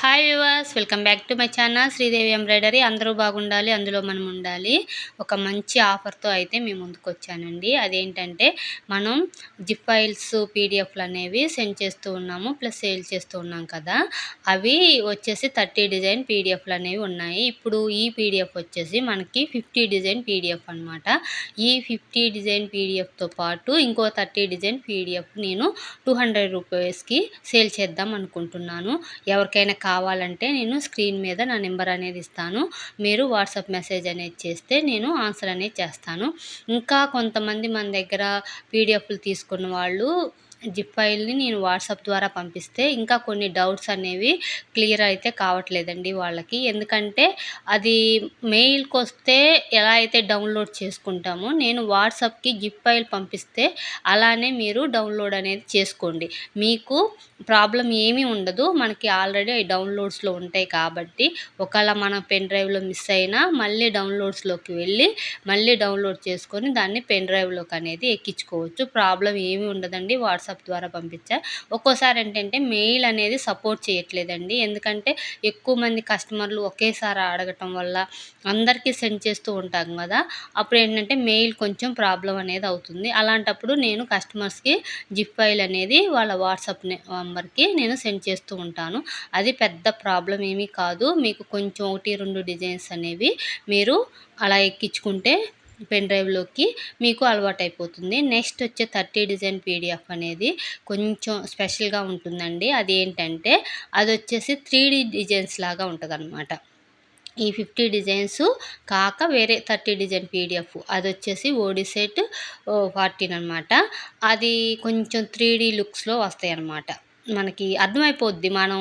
Hi viewers, welcome back to my channel Sridevi embroidery. అందరూ బాగుండాలి, అందులో మనం ఉండాలి. ఒక మంచి ఆఫర్తో అయితే మేము ముందుకు వచ్చానండి. అదేంటంటే మనం జిప్ ఫైల్స్ పీడిఎఫ్లు అనేవి సెండ్ చేస్తూ ఉన్నాము, ప్లస్ సేల్ చేస్తూ ఉన్నాం కదా. అవి వచ్చేసి 30 డిజైన్ పీడిఎఫ్లు అనేవి ఉన్నాయి. ఇప్పుడు ఈ పీడిఎఫ్ వచ్చేసి మనకి 50 డిజైన్ పీడిఎఫ్ అనమాట. ఈ 50 డిజైన్ పీడిఎఫ్తో పాటు ఇంకో 30 డిజైన్ పీడిఎఫ్ నేను 200 రూపీస్కి సేల్ చేద్దాం అనుకుంటున్నాను. ఎవరికైనా కావాలంటే నేను స్క్రీన్ మీద నా నెంబర్ అనేది ఇస్తాను. మీరు వాట్సాప్ మెసేజ్ అనేది చేస్తే నేను ఆన్సర్ అనేది చేస్తాను. ఇంకా కొంతమంది మన దగ్గర పీడిఎఫ్లు తీసుకున్న వాళ్ళు జిప్ ఫైల్ని నేను వాట్సాప్ ద్వారా పంపిస్తే ఇంకా కొన్ని డౌట్స్ అనేవి క్లియర్ అయితే కావట్లేదండి వాళ్ళకి. ఎందుకంటే అది మెయిల్కి వస్తే ఎలా అయితే డౌన్లోడ్ చేసుకుంటామో నేను వాట్సాప్కి జిప్ ఫైల్ పంపిస్తే అలానే మీరు డౌన్లోడ్ అనేది చేసుకోండి. మీకు ప్రాబ్లం ఏమీ ఉండదు. మనకి ఆల్రెడీ అవి డౌన్లోడ్స్లో ఉంటాయి కాబట్టి ఒకవేళ మన పెన్ డ్రైవ్లో మిస్ అయినా మళ్ళీ డౌన్లోడ్స్లోకి వెళ్ళి మళ్ళీ డౌన్లోడ్ చేసుకొని దాన్ని పెన్ డ్రైవ్లోకి అనేది ఎక్కించుకోవచ్చు. ప్రాబ్లం ఏమీ ఉండదండి. వాట్సాప్ ద్వారా పంపించా. ఒక్కోసారి ఏంటంటే మెయిల్ అనేది సపోర్ట్ చేయట్లేదండి. ఎందుకంటే ఎక్కువ మంది కస్టమర్లు ఒకేసారి అడగటం వల్ల అందరికీ సెండ్ చేస్తూ ఉంటాం కదా. అప్పుడు ఏంటంటే మెయిల్ కొంచెం ప్రాబ్లం అనేది అవుతుంది. అలాంటప్పుడు నేను కస్టమర్స్కి జిప్ ఫైల్ అనేది వాళ్ళ వాట్సాప్ నెంబర్కి నేను సెండ్ చేస్తూ ఉంటాను. అది పెద్ద ప్రాబ్లం ఏమీ కాదు. మీకు కొంచెం 1, 2 డిజైన్స్ అనేవి మీరు అలా ఎక్కించుకుంటే పెన్ డ్రైవ్లోకి మీకు అలవాటైపోతుంది. నెక్స్ట్ వచ్చే 30 డిజైన్ పీడిఎఫ్ అనేది కొంచెం స్పెషల్గా ఉంటుందండి. అదేంటంటే అది వచ్చేసి 3D డిజైన్స్ లాగా ఉంటుందన్నమాట. ఈ 50 డిజైన్స్ కాక వేరే 30 డిజైన్ పీడిఎఫ్ అది వచ్చేసి ఓడిసెట్ 14 అనమాట. అది కొంచెం 3D లుక్స్లో వస్తాయి అన్నమాట. మనకి అర్థమైపోద్ది. మనం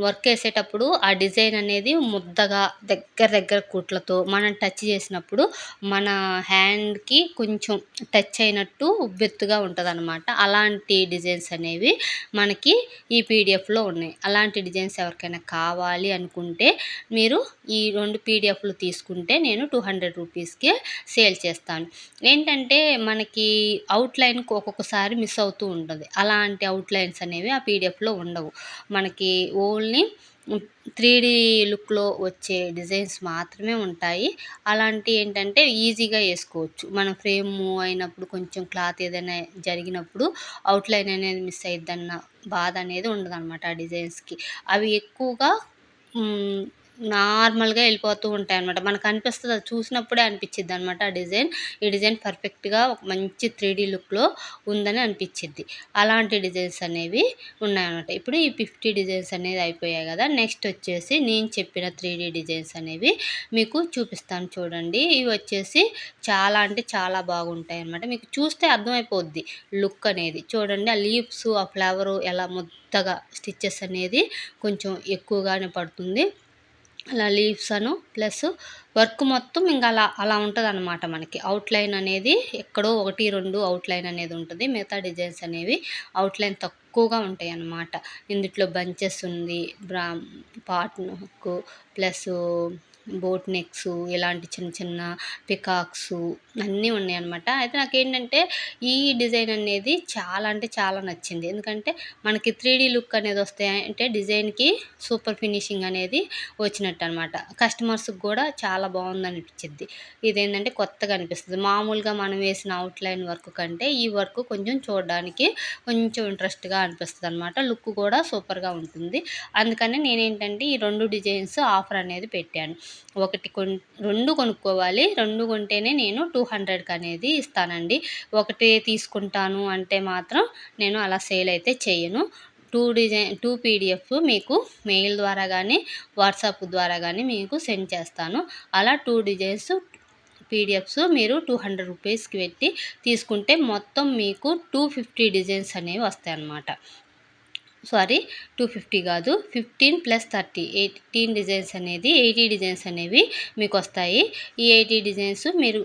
వర్క్ వేసేటప్పుడు ఆ డిజైన్ అనేది ముద్దగా దగ్గర కుట్లతో మనం టచ్ చేసినప్పుడు మన హ్యాండ్కి కొంచెం టచ్ అయినట్టు ఉబ్బెత్తుగా ఉంటుందన్నమాట. అలాంటి డిజైన్స్ అనేవి మనకి ఈ పీడిఎఫ్లో ఉన్నాయి. అలాంటి డిజైన్స్ ఎవరికైనా కావాలి అనుకుంటే మీరు ఈ 2 పీడిఎఫ్లు తీసుకుంటే నేను 200 రూపీస్కి సేల్ చేస్తాను. ఏంటంటే మనకి అవుట్లైన్కి ఒక్కొక్కసారి మిస్ అవుతూ ఉంటుంది. అలాంటి అవుట్లైన్స్ అనేవి ఆ పీడిఎఫ్లో ఉండవు. మనకి ఓన్లీ 3D లుక్లో వచ్చే డిజైన్స్ మాత్రమే ఉంటాయి. అలాంటి ఏంటంటే ఈజీగా వేసుకోవచ్చు. మనం ఫ్రేమ్ అయినప్పుడు కొంచెం క్లాత్ ఏదైనా జరిగినప్పుడు అవుట్లైన్ అనేది మిస్ అయిద్దన్న బాధ అనేది ఉండదన్నమాట ఆ డిజైన్స్కి. అవి ఎక్కువగా నార్మల్గా వెళ్ళిపోతూ ఉంటాయన్నమాట. మనకు అనిపిస్తుంది, అది చూసినప్పుడే అనిపించిద్ది అనమాట ఆ డిజైన్. ఈ డిజైన్ పర్ఫెక్ట్గా ఒక మంచి 3D లుక్లో ఉందని అనిపించిద్ది. అలాంటి డిజైన్స్ అనేవి ఉన్నాయన్నమాట. ఇప్పుడు ఈ 50 డిజైన్స్ అనేది అయిపోయాయి కదా. నెక్స్ట్ వచ్చేసి నేను చెప్పిన 3D డిజైన్స్ అనేవి మీకు చూపిస్తాను చూడండి. ఇవి వచ్చేసి చాలా అంటే చాలా బాగుంటాయి అన్నమాట. మీకు చూస్తే అర్థమైపోద్ది లుక్ అనేది. చూడండి, ఆ లీవ్స్, ఆ ఫ్లవరు ఎలా ముద్దగా స్టిచ్చెస్ అనేది కొంచెం ఎక్కువగానే పడుతుంది. అలా లీవ్స్ ప్లస్ వర్క్ మొత్తం ఇంకా అలా అలా ఉంటుందన్నమాట. మనకి అవుట్లైన్ అనేది ఎక్కడో 1, 2 అవుట్లైన్ అనేది ఉంటుంది. మిగతా డిజైన్స్ అనేవి అవుట్లైన్ తక్కువగా ఉంటాయి అన్నమాట. ఇందులో బంచెస్ ఉంది, pot hook plus boat necks, ఇలాంటి చిన్న చిన్న పికాక్స్ అన్నీ ఉన్నాయన్నమాట. అయితే నాకేంటంటే ఈ డిజైన్ అనేది చాలా అంటే చాలా నచ్చింది. ఎందుకంటే మనకి 3D లుక్ అనేది వస్తే అంటే డిజైన్కి సూపర్ ఫినిషింగ్ అనేది వచ్చినట్టు అనమాట. కస్టమర్స్కి కూడా చాలా బాగుందనిపించిద్ది. ఇదేంటంటే కొత్తగా అనిపిస్తుంది. మామూలుగా మనం వేసిన అవుట్లైన్ వర్క్ కంటే ఈ వర్క్ కొంచెం చూడడానికి కొంచెం ఇంట్రెస్ట్గా అనిపిస్తుంది అనమాట. లుక్ కూడా సూపర్గా ఉంటుంది. అందుకని నేనేంటంటే ఈ 2 డిజైన్స్ ఆఫర్ అనేది పెట్టాను. 2 కొనుక్కోవాలి. 2 కొంటేనే నేను 200కి అనేది ఇస్తానండి. ఒకటే తీసుకుంటాను అంటే మాత్రం నేను అలా సేల్ అయితే చేయను. 2 పీడిఎఫ్ మీకు మెయిల్ ద్వారా కానీ వాట్సాప్ ద్వారా కానీ మీకు సెండ్ చేస్తాను. అలా 2 డిజైన్స్ పీడిఎఫ్స్ మీరు 200 రూపీస్కి పెట్టి తీసుకుంటే మొత్తం మీకు 250 డిజైన్స్ అనేవి వస్తాయన్నమాట. సారీ, 250 కాదు, 15 + 30 18 డిజైన్స్ అనేది 80 డిజైన్స్ అనేవి మీకు వస్తాయి. ఈ 80 డిజైన్స్ మీరు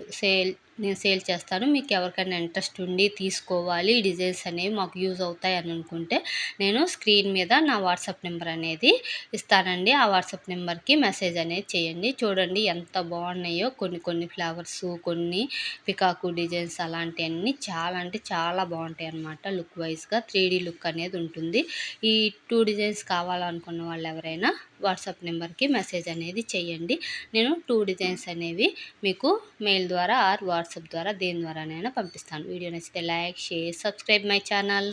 నేను సేల్ చేస్తాను. మీకు ఎవరికైనా ఇంట్రెస్ట్ ఉండి తీసుకోవాలి, ఈ డిజైన్స్ అనేవి మాకు యూజ్ అవుతాయి అని అనుకుంటే నేను స్క్రీన్ మీద నా వాట్సాప్ నెంబర్ అనేది ఇస్తానండి. ఆ వాట్సాప్ నెంబర్కి మెసేజ్ అనేది చేయండి. చూడండి ఎంత బాగున్నాయో, కొన్ని కొన్ని ఫ్లవర్స్, కొన్ని పికాకు డిజైన్స్ అలాంటివన్నీ చాలా అంటే చాలా బాగుంటాయి అన్నమాట. లుక్ వైజ్గా 3D లుక్ అనేది ఉంటుంది. ఈ 2 డిజైన్స్ కావాలనుకున్న వాళ్ళు ఎవరైనా వాట్సాప్ నెంబర్కి మెసేజ్ అనేది చేయండి. నేను 2 డిజైన్స్ అనేవి మీకు మెయిల్ ద్వారా ఆర్ వాట్సాప్ ద్వారా దేని ద్వారానైనా పంపిస్తాను. వీడియో నచ్చితే like, share, subscribe my channel.